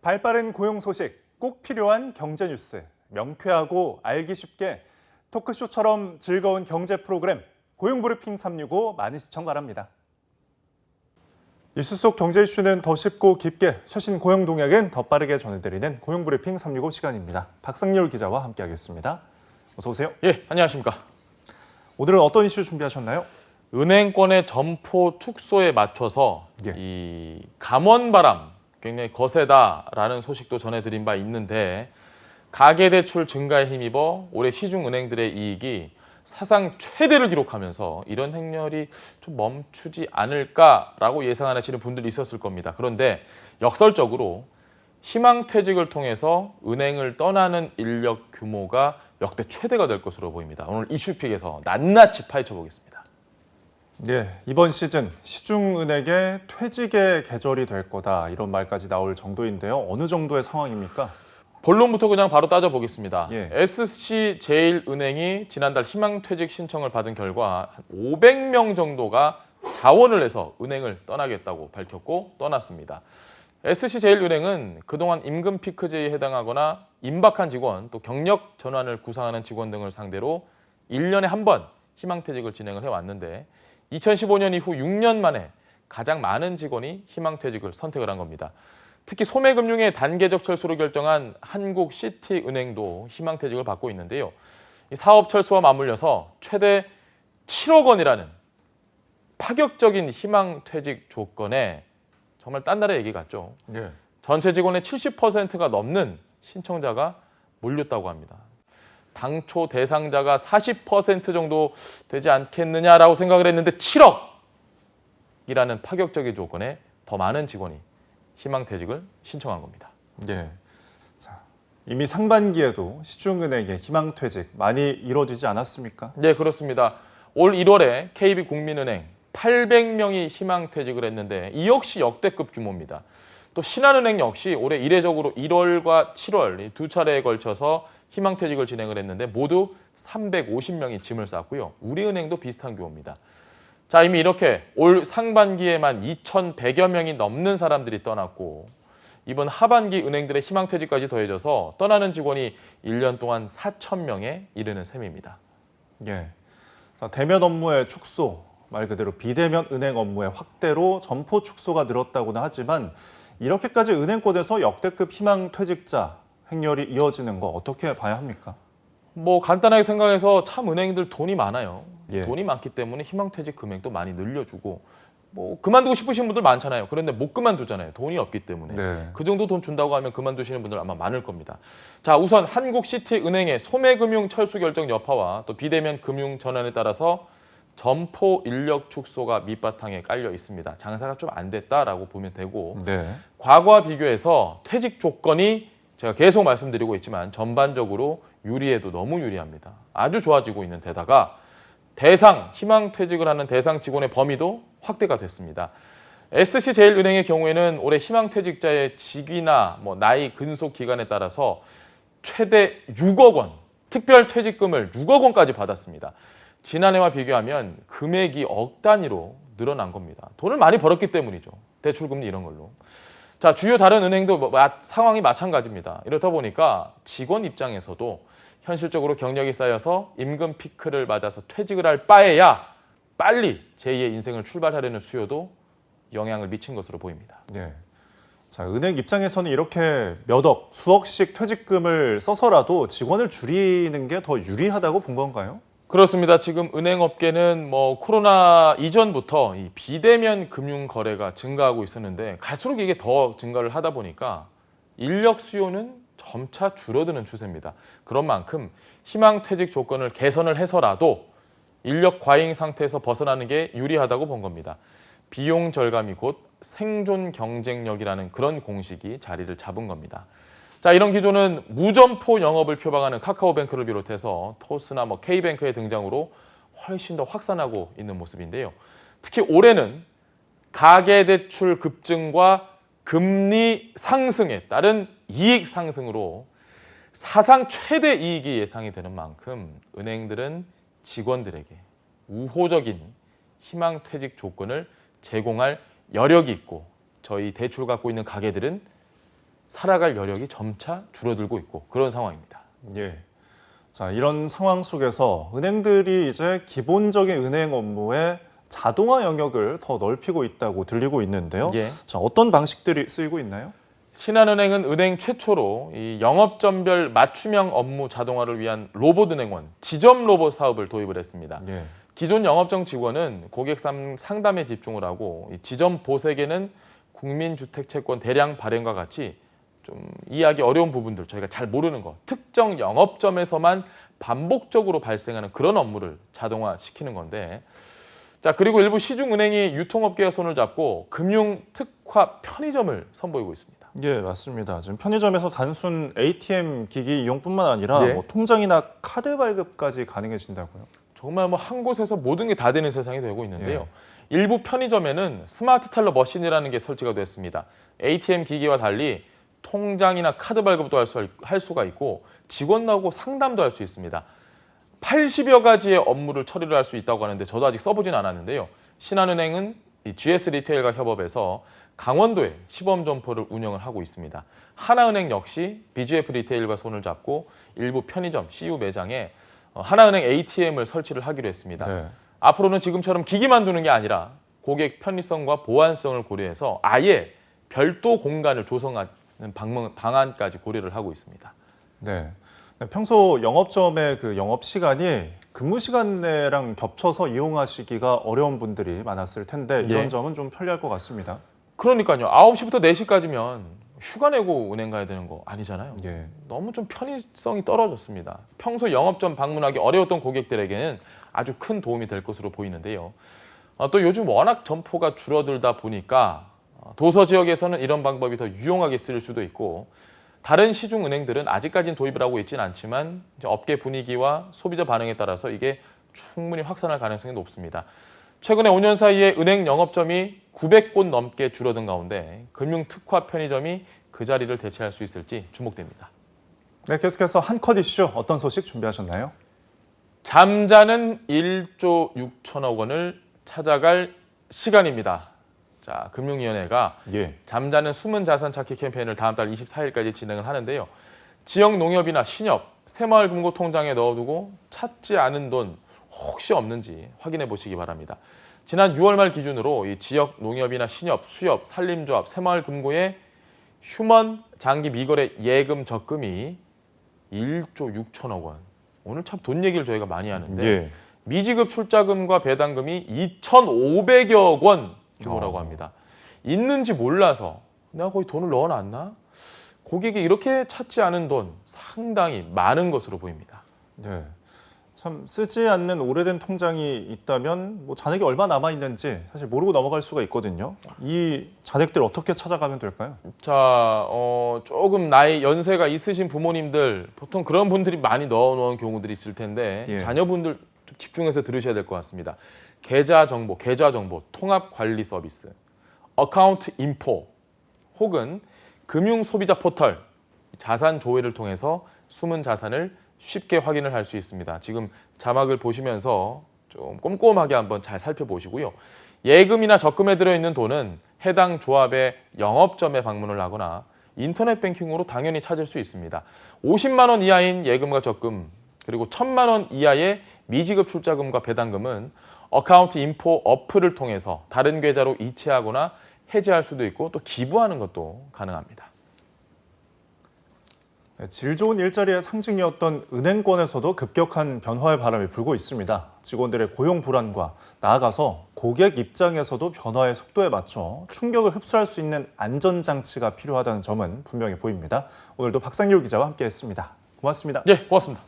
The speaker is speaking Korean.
발빠른 고용 소식, 꼭 필요한 경제 뉴스, 명쾌하고 알기 쉽게 토크쇼처럼 즐거운 경제 프로그램 고용브리핑 365 많은 시청 바랍니다. 뉴스 속 경제 이슈는 더 쉽고 깊게, 최신 고용 동향은 더 빠르게 전해드리는 고용브리핑 365 시간입니다. 박상렬 기자와 함께하겠습니다. 어서 오세요. 예, 안녕하십니까. 오늘은 어떤 이슈 준비하셨나요? 은행권의 점포 축소에 맞춰서 이 감원바람 굉장히 거세다라는 소식도 전해드린 바 있는데, 가계대출 증가에 힘입어 올해 시중은행들의 이익이 사상 최대를 기록하면서 이런 행렬이 좀 멈추지 않을까라고 예상하시는 분들이 있었을 겁니다. 그런데 역설적으로 희망퇴직을 통해서 은행을 떠나는 인력 규모가 역대 최대가 될 것으로 보입니다. 오늘 이슈픽에서 낱낱이 파헤쳐 보겠습니다. 네, 이번 시즌 시중은행의 퇴직의 계절이 될 거다, 이런 말까지 나올 정도인데요. 어느 정도의 상황입니까? 본론부터 그냥 바로 따져보겠습니다. 예. SC제일은행이 지난달 희망퇴직 신청을 받은 결과 500명 정도가 자원을 내서 은행을 떠나겠다고 밝혔고 떠났습니다. SC제일은행은 그동안 임금 피크제에 해당하거나 임박한 직원, 또 경력 전환을 구상하는 직원 등을 상대로 1년에 한 번 희망퇴직을 진행을 해왔는데, 2015년 이후 6년 만에 가장 많은 직원이 희망퇴직을 선택을 한 겁니다. 특히 소매금융의 단계적 철수를 결정한 한국시티은행도 희망퇴직을 받고 있는데요. 이 사업 철수와 맞물려서 최대 7억 원이라는 파격적인 희망퇴직 조건에 정말 딴 나라 얘기 같죠. 네. 전체 직원의 70%가 넘는 신청자가 몰렸다고 합니다. 당초 대상자가 40% 정도 되지 않겠느냐라고 생각을 했는데 7억이라는 파격적인 조건에 더 많은 직원이 희망퇴직을 신청한 겁니다. 네. 자, 이미 상반기에도 시중은행의 희망퇴직 많이 이루어지지 않았습니까? 네, 그렇습니다. 올 1월에 KB국민은행 800명이 희망퇴직을 했는데 이 역시 역대급 규모입니다. 또 신한은행 역시 올해 이례적으로 1월과 7월 이 두 차례에 걸쳐서 희망퇴직을 진행을 했는데 모두 350명이 짐을 쌌고요. 우리은행도 비슷한 규모입니다. 자, 이미 이렇게 올 상반기에만 2,100여 명이 넘는 사람들이 떠났고, 이번 하반기 은행들의 희망퇴직까지 더해져서 떠나는 직원이 1년 동안 4,000명에 이르는 셈입니다. 예. 자, 대면 업무의 축소, 말 그대로 비대면 은행 업무의 확대로 점포 축소가 늘었다고는 하지만, 이렇게까지 은행권에서 역대급 희망퇴직자 행렬이 이어지는 거 어떻게 봐야 합니까? 뭐 간단하게 생각해서 참 은행들 돈이 많아요. 예. 돈이 많기 때문에 희망퇴직 금액도 많이 늘려주고, 뭐 그만두고 싶으신 분들 많잖아요. 그런데 못 그만두잖아요. 돈이 없기 때문에. 네. 그 정도 돈 준다고 하면 그만두시는 분들 아마 많을 겁니다. 자, 우선 한국시티은행의 소매금융 철수 결정 여파와 또 비대면 금융 전환에 따라서 점포 인력 축소가 밑바탕에 깔려 있습니다. 장사가 좀 안 됐다라고 보면 되고, 네. 과거와 비교해서 퇴직 조건이 제가 계속 말씀드리고 있지만 전반적으로 유리해도 너무 유리합니다. 아주 좋아지고 있는 데다가 희망퇴직을 하는 대상 직원의 범위도 확대가 됐습니다. SC제일은행의 경우에는 올해 희망퇴직자의 직위나 나이 근속 기간에 따라서 최대 6억 원, 특별퇴직금을 6억 원까지 받았습니다. 지난해와 비교하면 금액이 억 단위로 늘어난 겁니다. 돈을 많이 벌었기 때문이죠. 대출금리 이런 걸로. 자, 주요 다른 은행도 상황이 마찬가지입니다. 이렇다 보니까 직원 입장에서도 현실적으로 경력이 쌓여서 임금 피크를 맞아서 퇴직을 할 바에야 빨리 제2의 인생을 출발하려는 수요도 영향을 미친 것으로 보입니다. 네. 자, 은행 입장에서는 이렇게 몇 억, 수억씩 퇴직금을 써서라도 직원을 줄이는 게 더 유리하다고 본 건가요? 그렇습니다. 지금 은행업계는 코로나 이전부터 이 비대면 금융 거래가 증가하고 있었는데 갈수록 이게 더 증가를 하다 보니까 인력 수요는 점차 줄어드는 추세입니다. 그런 만큼 희망퇴직 조건을 개선을 해서라도 인력 과잉 상태에서 벗어나는 게 유리하다고 본 겁니다. 비용 절감이 곧 생존 경쟁력이라는 그런 공식이 자리를 잡은 겁니다. 자, 이런 기조는 무점포 영업을 표방하는 카카오뱅크를 비롯해서 토스나 K뱅크의 등장으로 훨씬 더 확산하고 있는 모습인데요. 특히 올해는 가계대출 급증과 금리 상승에 따른 이익 상승으로 사상 최대 이익이 예상이 되는 만큼 은행들은 직원들에게 우호적인 희망퇴직 조건을 제공할 여력이 있고, 저희 대출 갖고 있는 가게들은 살아갈 여력이 점차 줄어들고 있고 그런 상황입니다. 예. 자, 이런 상황 속에서 은행들이 이제 기본적인 은행 업무에 자동화 영역을 더 넓히고 있다고 들리고 있는데요. 예. 자, 어떤 방식들이 쓰이고 있나요? 신한은행은 은행 최초로 이 영업점별 맞춤형 업무 자동화를 위한 로봇은행원 지점 로봇 사업을 도입을 했습니다. 예. 기존 영업정 직원은 고객 상담에 집중을 하고 이 지점 보색에는 국민주택채권 대량 발행과 같이 좀 이해하기 어려운 부분들, 저희가 잘 모르는 거, 특정 영업점에서만 반복적으로 발생하는 그런 업무를 자동화시키는 건데, 자, 그리고 일부 시중은행이 유통업계와 손을 잡고 금융 특화 편의점을 선보이고 있습니다. 예, 맞습니다. 지금 편의점에서 단순 ATM 기기 이용뿐만 아니라 예. 뭐 통장이나 카드 발급까지 가능해진다고요? 정말 뭐 한 곳에서 모든 게 다 되는 세상이 되고 있는데요. 일부 편의점에는 스마트 텔러 머신이라는 게 설치가 됐습니다. ATM 기기와 달리 통장이나 카드 발급도 할 수가 있고 직원하고 상담도 할 수 있습니다. 80여 가지의 업무를 처리를 할 수 있다고 하는데 저도 아직 써보진 않았는데요. 신한은행은 이 GS 리테일과 협업해서 강원도에 시범 점포를 운영을 하고 있습니다. 하나은행 역시 BGF 리테일과 손을 잡고 일부 편의점, CU 매장에 하나은행 ATM을 설치를 하기로 했습니다. 네. 앞으로는 지금처럼 기기만 두는 게 아니라 고객 편의성과 보안성을 고려해서 아예 별도 공간을 조성하는 방안까지 고려를 하고 있습니다. 네. 평소 영업점의 그 영업 시간이 근무 시간 내랑 겹쳐서 이용하시기가 어려운 분들이 많았을 텐데 이런 예. 점은 좀 편리할 것 같습니다. 그러니까요. 9시부터 4시까지면 휴가 내고 은행 가야 되는 거 아니잖아요. 예. 너무 좀 편의성이 떨어졌습니다. 평소 영업점 방문하기 어려웠던 고객들에게는 아주 큰 도움이 될 것으로 보이는데요. 또 요즘 워낙 점포가 줄어들다 보니까 도서 지역에서는 이런 방법이 더 유용하게 쓰일 수도 있고 다른 시중 은행들은 아직까지는 도입을 하고 있지는 않지만 이제 업계 분위기와 소비자 반응에 따라서 이게 충분히 확산할 가능성이 높습니다. 최근에 5년 사이에 은행 영업점이 900곳 넘게 줄어든 가운데 금융 특화 편의점이 그 자리를 대체할 수 있을지 주목됩니다. 네, 계속해서 한컷 이슈 어떤 소식 준비하셨나요? 잠자는 1조 6천억 원을 찾아갈 시간입니다. 자, 금융위원회가 예. 잠자는 숨은 자산 찾기 캠페인을 다음 달 24일까지 진행을 하는데요. 지역 농협이나 신협, 새마을 금고 통장에 넣어두고 찾지 않은 돈 혹시 없는지 확인해 보시기 바랍니다. 지난 6월 말 기준으로 이 지역 농협이나 신협, 수협, 산림조합, 새마을 금고의 휴먼 장기 미거래 예금 적금이 1조 6천억 원. 오늘 참 돈 얘기를 저희가 많이 하는데 예. 미지급 출자금과 배당금이 2,500억 원 규모라고 합니다. 있는지 몰라서 내가 거기 돈을 넣어놨나? 고객이 이렇게 찾지 않은 돈 상당히 많은 것으로 보입니다. 네. 참 쓰지 않는 오래된 통장이 있다면 뭐 잔액이 얼마 남아 있는지 사실 모르고 넘어갈 수가 있거든요. 이 잔액들 어떻게 찾아가면 될까요? 자, 조금 나이 연세가 있으신 부모님들 보통 그런 분들이 많이 넣어놓은 경우들이 있을 텐데 예. 자녀분들 좀 집중해서 들으셔야 될 것 같습니다. 계좌 정보, 통합 관리 서비스, 어카운트 인포 혹은 금융 소비자 포털 자산 조회를 통해서 숨은 자산을 쉽게 확인을 할 수 있습니다. 지금 자막을 보시면서 좀 꼼꼼하게 한번 잘 살펴보시고요. 예금이나 적금에 들어있는 돈은 해당 조합의 영업점에 방문을 하거나 인터넷 뱅킹으로 당연히 찾을 수 있습니다. 50만 원 이하인 예금과 적금 그리고 1,000만 원 이하의 미지급 출자금과 배당금은 어카운트 인포 어플을 통해서 다른 계좌로 이체하거나 해지할 수도 있고 또 기부하는 것도 가능합니다. 네, 질 좋은 일자리의 상징이었던 은행권에서도 급격한 변화의 바람이 불고 있습니다. 직원들의 고용 불안과 나아가서 고객 입장에서도 변화의 속도에 맞춰 충격을 흡수할 수 있는 안전장치가 필요하다는 점은 분명히 보입니다. 오늘도 박상률 기자와 함께했습니다. 고맙습니다. 네, 고맙습니다.